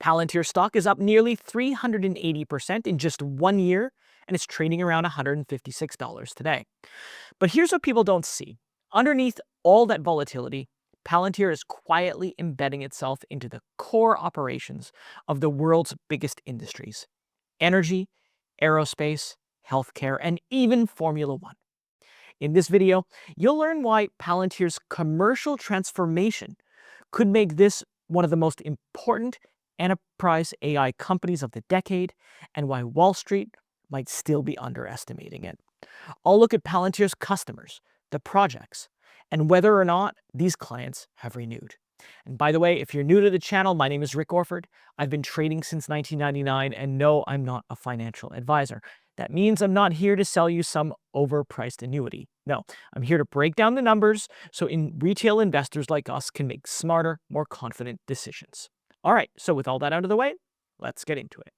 Palantir stock is up nearly 380% in just 1 year, and it's trading around $156 today. But here's what people don't see. Underneath all that volatility, Palantir is quietly embedding itself into the core operations of the world's biggest industries: energy, aerospace, healthcare, and even Formula One. In this video, you'll learn why Palantir's commercial transformation could make this one of the most important enterprise AI companies of the decade, and why Wall Street might still be underestimating it. I'll look at Palantir's customers, the projects, and whether or not these clients have renewed. And by the way, if you're new to the channel, my name is Rick Orford. I've been trading since 1999, and no, I'm not a financial advisor. That means I'm not here to sell you some overpriced annuity. No, I'm here to break down the numbers so retail investors like us can make smarter, more confident decisions. All right, so with all that out of the way, let's get into it.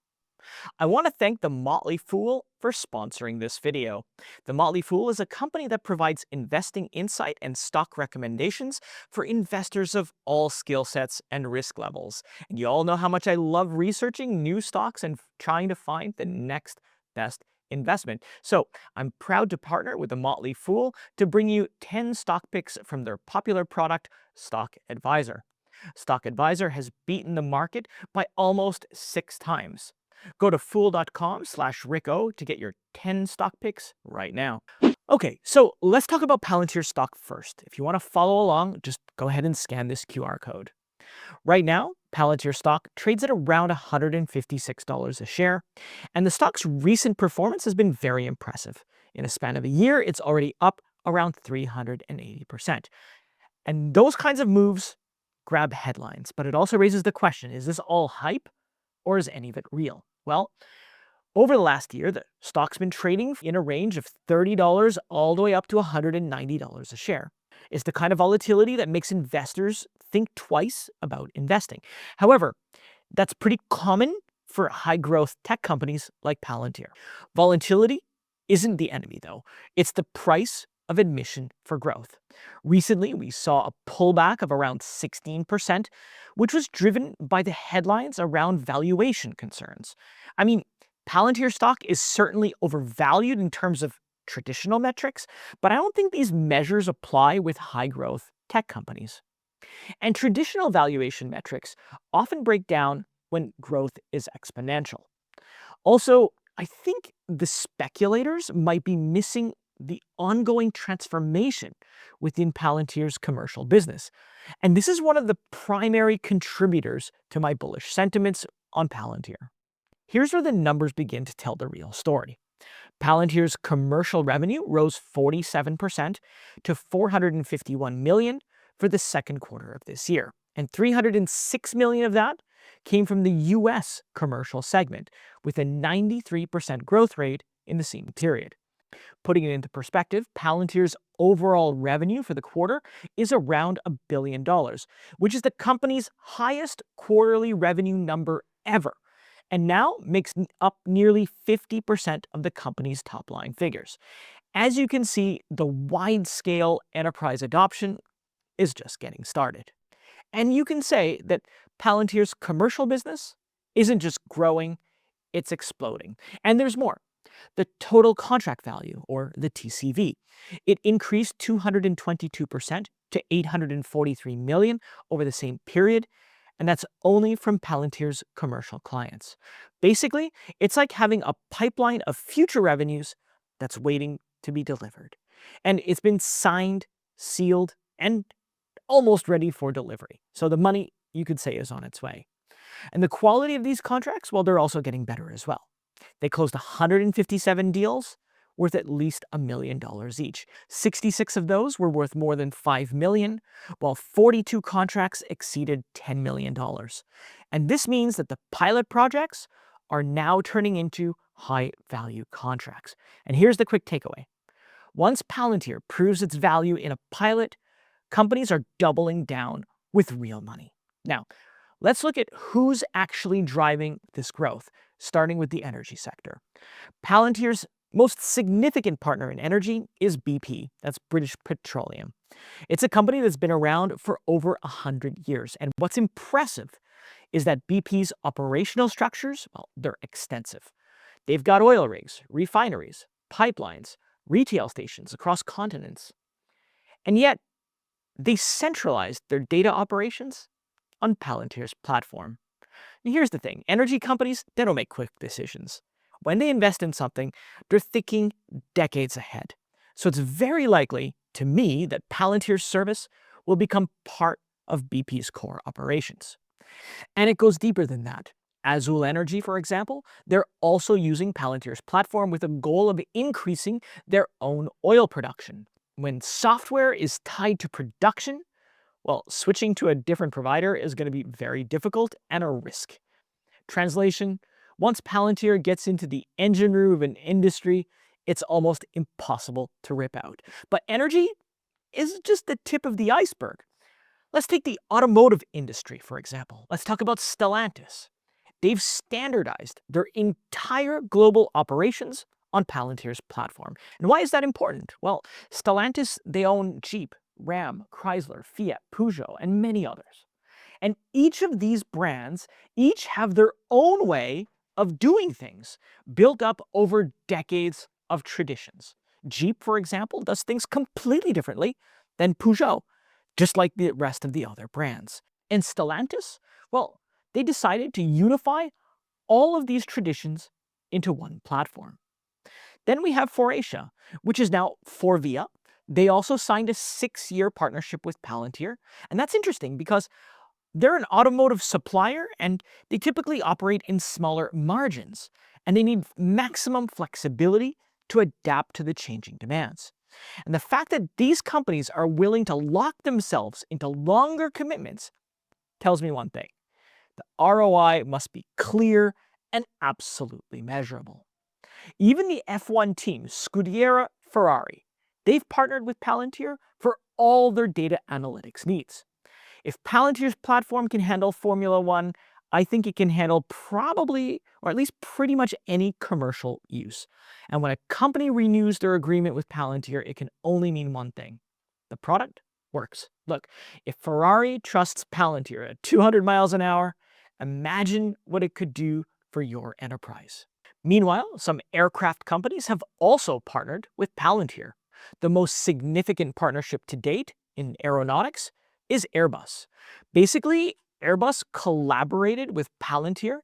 I want to thank The Motley Fool for sponsoring this video. The Motley Fool is a company that provides investing insight and stock recommendations for investors of all skill sets and risk levels. And you all know how much I love researching new stocks and trying to find the next best investment. So I'm proud to partner with The Motley Fool to bring you 10 stock picks from their popular product, Stock Advisor. Stock Advisor has beaten the market by almost 6 times. Go to fool.com/ricko to get your 10 stock picks right now. Okay, so let's talk about Palantir stock first. If you want to follow along, just go ahead and scan this QR code. Right now, Palantir stock trades at around $156 a share, and the stock's recent performance has been very impressive. In a span of a year, it's already up around 380%. And those kinds of moves grab headlines, but it also raises the question, is this all hype or is any of it real? Well, over the last year, the stock's been trading in a range of $30 all the way up to $190 a share. It's the kind of volatility that makes investors think twice about investing. However, that's pretty common for high-growth tech companies like Palantir. Volatility isn't the enemy, though. It's the price of admission for growth. Recently, we saw a pullback of around 16%, which was driven by the headlines around valuation concerns. I mean, Palantir stock is certainly overvalued in terms of traditional metrics, but I don't think these measures apply with high-growth tech companies. And traditional valuation metrics often break down when growth is exponential. Also, I think the speculators might be missing the ongoing transformation within Palantir's commercial business. And this is one of the primary contributors to my bullish sentiments on Palantir. Here's where the numbers begin to tell the real story. Palantir's commercial revenue rose 47% to $451 million for the second quarter of this year. And $306 million of that came from the US commercial segment, with a 93% growth rate in the same period. Putting it into perspective, Palantir's overall revenue for the quarter is around $1 billion, which is the company's highest quarterly revenue number ever, and now makes up nearly 50% of the company's top-line figures. As you can see, the wide-scale enterprise adoption is just getting started. And you can say that Palantir's commercial business isn't just growing, it's exploding. And there's more. The total contract value, or the TCV, it increased 222% to $843 million over the same period, and that's only from Palantir's commercial clients. Basically, it's like having a pipeline of future revenues that's waiting to be delivered. And it's been signed, sealed, and almost ready for delivery. So the money, you could say, is on its way. And the quality of these contracts, well, they're also getting better as well. They closed 157 deals worth at least $1 million each. 66 of those were worth more than $5 million, while 42 contracts exceeded $10 million. And this means that the pilot projects are now turning into high-value contracts. And here's the quick takeaway. Once Palantir proves its value in a pilot, companies are doubling down with real money. Now, let's look at who's actually driving this growth, starting with the energy sector. Palantir's most significant partner in energy is BP, that's British Petroleum. It's a company that's been around for over 100 years, and what's impressive is that BP's operational structures, well, they're extensive. They've got oil rigs, refineries, pipelines, retail stations across continents. And yet, they centralized their data operations on Palantir's platform. And here's the thing, energy companies, they don't make quick decisions. When they invest in something, they're thinking decades ahead. So it's very likely, to me, that Palantir's service will become part of BP's core operations. And it goes deeper than that. Azul Energy, for example, they're also using Palantir's platform with a goal of increasing their own oil production. When software is tied to production, well, switching to a different provider is going to be very difficult and a risk. Translation: once Palantir gets into the engine room of an industry, it's almost impossible to rip out. But energy is just the tip of the iceberg. Let's take the automotive industry, for example. Let's talk about Stellantis. They've standardized their entire global operations on Palantir's platform. And why is that important? Well, Stellantis, they own Jeep, Ram, Chrysler, Fiat, Peugeot, and many others. And each of these brands each have their own way of doing things, built up over decades of traditions. Jeep, for example, does things completely differently than Peugeot, just like the rest of the other brands. And Stellantis, well, they decided to unify all of these traditions into one platform. Then we have Faurecia, which is now Forvia. They also signed a 6-year partnership with Palantir. And that's interesting because they're an automotive supplier and they typically operate in smaller margins, and they need maximum flexibility to adapt to the changing demands. And the fact that these companies are willing to lock themselves into longer commitments tells me one thing: the ROI must be clear and absolutely measurable. Even the F1 team, Scuderia Ferrari, they've partnered with Palantir for all their data analytics needs. If Palantir's platform can handle Formula One, I think it can handle probably, or at least pretty much any commercial use. And when a company renews their agreement with Palantir, it can only mean one thing: the product works. Look, if Ferrari trusts Palantir at 200 miles an hour, imagine what it could do for your enterprise. Meanwhile, some aircraft companies have also partnered with Palantir. The most significant partnership to date in aeronautics is Airbus. Basically, Airbus collaborated with Palantir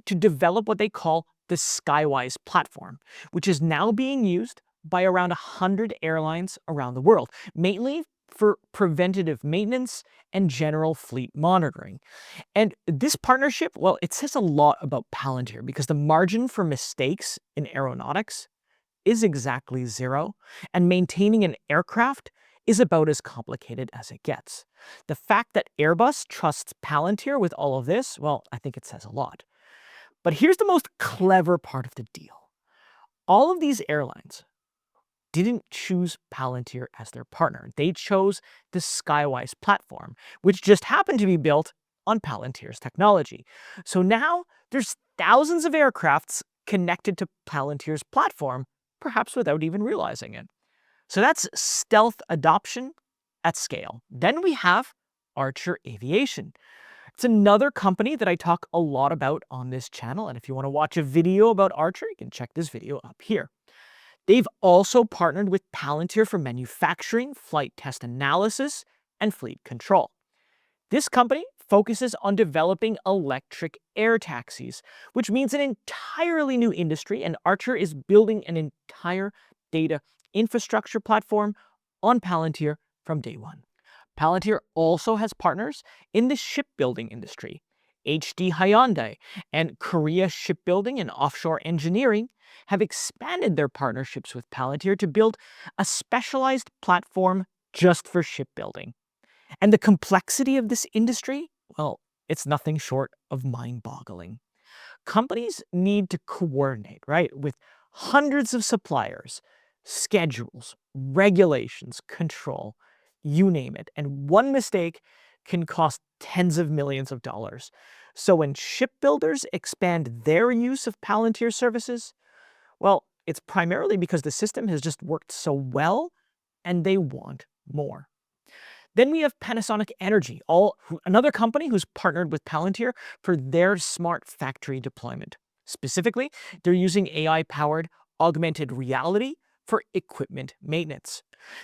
to develop what they call the Skywise platform, which is now being used by around 100 airlines around the world, mainly for preventative maintenance and general fleet monitoring. And this partnership, well, it says a lot about Palantir because the margin for mistakes in aeronautics is exactly zero, and maintaining an aircraft is about as complicated as it gets. The fact that Airbus trusts Palantir with all of this, well, I think it says a lot. But here's the most clever part of the deal. All of these airlines didn't choose Palantir as their partner. They chose the Skywise platform, which just happened to be built on Palantir's technology. So now there's thousands of aircrafts connected to Palantir's platform, perhaps without even realizing it. So that's stealth adoption at scale. Then we have Archer Aviation. It's another company that I talk a lot about on this channel, and if you want to watch a video about Archer, you can check this video up here. They've also partnered with Palantir for manufacturing, flight test analysis, and fleet control. This company focuses on developing electric air taxis, which means an entirely new industry, and Archer is building an entire data infrastructure platform on Palantir from day one. Palantir also has partners in the shipbuilding industry. HD Hyundai and Korea Shipbuilding and Offshore Engineering have expanded their partnerships with Palantir to build a specialized platform just for shipbuilding. And the complexity of this industry, well, it's nothing short of mind-boggling. Companies need to coordinate, right, with hundreds of suppliers, schedules, regulations, control, you name it. And one mistake can cost tens of millions of dollars. So when shipbuilders expand their use of Palantir services, well, it's primarily because the system has just worked so well and they want more. Then we have Panasonic Energy, another company who's partnered with Palantir for their smart factory deployment. Specifically, they're using AI-powered augmented reality for equipment maintenance.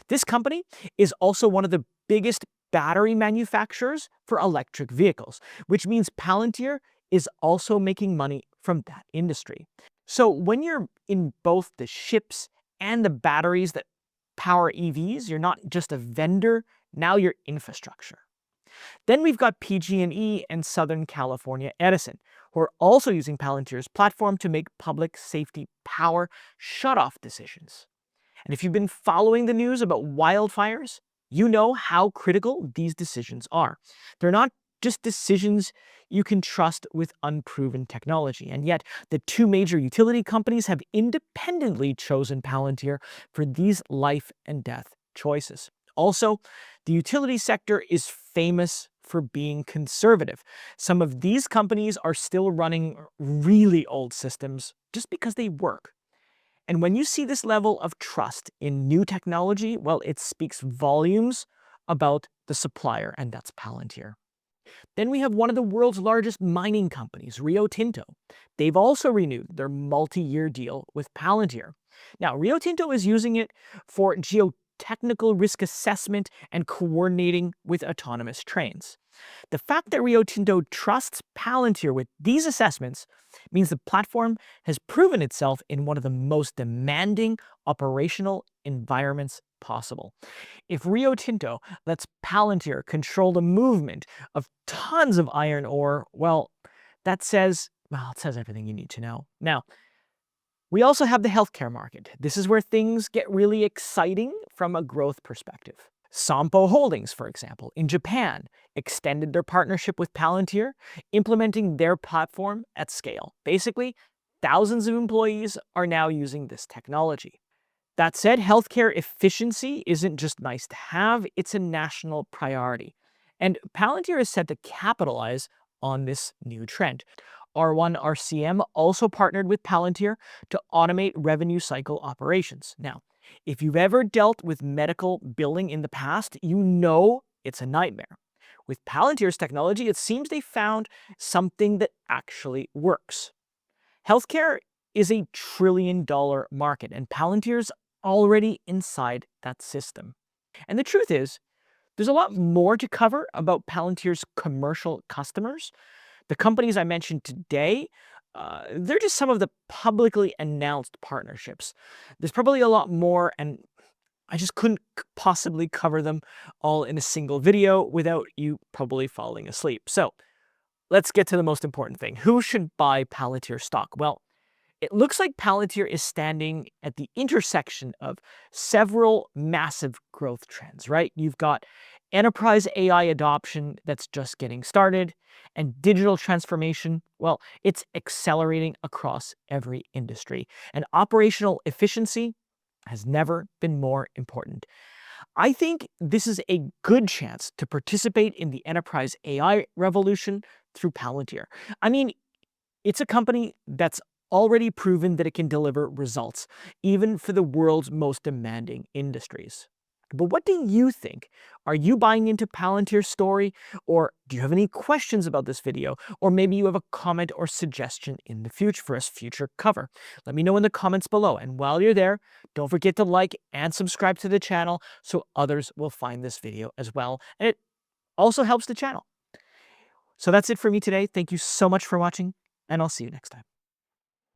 This company is also one of the biggest battery manufacturers for electric vehicles, which means Palantir is also making money from that industry. So when you're in both the ships and the batteries that power EVs, you're not just a vendor, now you're infrastructure. Then we've got PG&E and Southern California Edison, who are also using Palantir's platform to make public safety power shutoff decisions. And if you've been following the news about wildfires, you know how critical these decisions are. They're not just decisions you can trust with unproven technology. And yet, the two major utility companies have independently chosen Palantir for these life and death choices. Also, the utility sector is famous for being conservative. Some of these companies are still running really old systems just because they work. And when you see this level of trust in new technology, well, it speaks volumes about the supplier, and that's Palantir. Then we have one of the world's largest mining companies, Rio Tinto. They've also renewed their multi-year deal with Palantir. Now, Rio Tinto is using it for geotechnical risk assessment and coordinating with autonomous trains. The fact that Rio Tinto trusts Palantir with these assessments means the platform has proven itself in one of the most demanding operational environments possible. If Rio Tinto lets Palantir control the movement of tons of iron ore, well, it says everything you need to know. Now, we also have the healthcare market. This is where things get really exciting from a growth perspective. Sompo Holdings, for example, in Japan, extended their partnership with Palantir, implementing their platform at scale. Basically, thousands of employees are now using this technology. That said, healthcare efficiency isn't just nice to have, it's a national priority. And Palantir is set to capitalize on this new trend. R1 RCM also partnered with Palantir to automate revenue cycle operations. Now, if you've ever dealt with medical billing in the past, you know it's a nightmare. With Palantir's technology, it seems they found something that actually works. Healthcare is a trillion-dollar market, and Palantir's already inside that system. And the truth is, there's a lot more to cover about Palantir's commercial customers. The companies I mentioned today, they're just some of the publicly announced partnerships. There's probably a lot more, and I just couldn't possibly cover them all in a single video without you probably falling asleep. So let's get to the most important thing. Who should buy Palantir stock? Well, it looks like Palantir is standing at the intersection of several massive growth trends, right? You've got enterprise AI adoption that's just getting started, and digital transformation, well, it's accelerating across every industry. And operational efficiency has never been more important. I think this is a good chance to participate in the enterprise AI revolution through Palantir. I mean, it's a company that's already proven that it can deliver results, even for the world's most demanding industries. But what do you think? Are you buying into Palantir's story? Or do you have any questions about this video? Or maybe you have a comment or suggestion in the future for a future cover. Let me know in the comments below. And while you're there, don't forget to like and subscribe to the channel so others will find this video as well. And it also helps the channel. So that's it for me today. Thank you so much for watching, and I'll see you next time.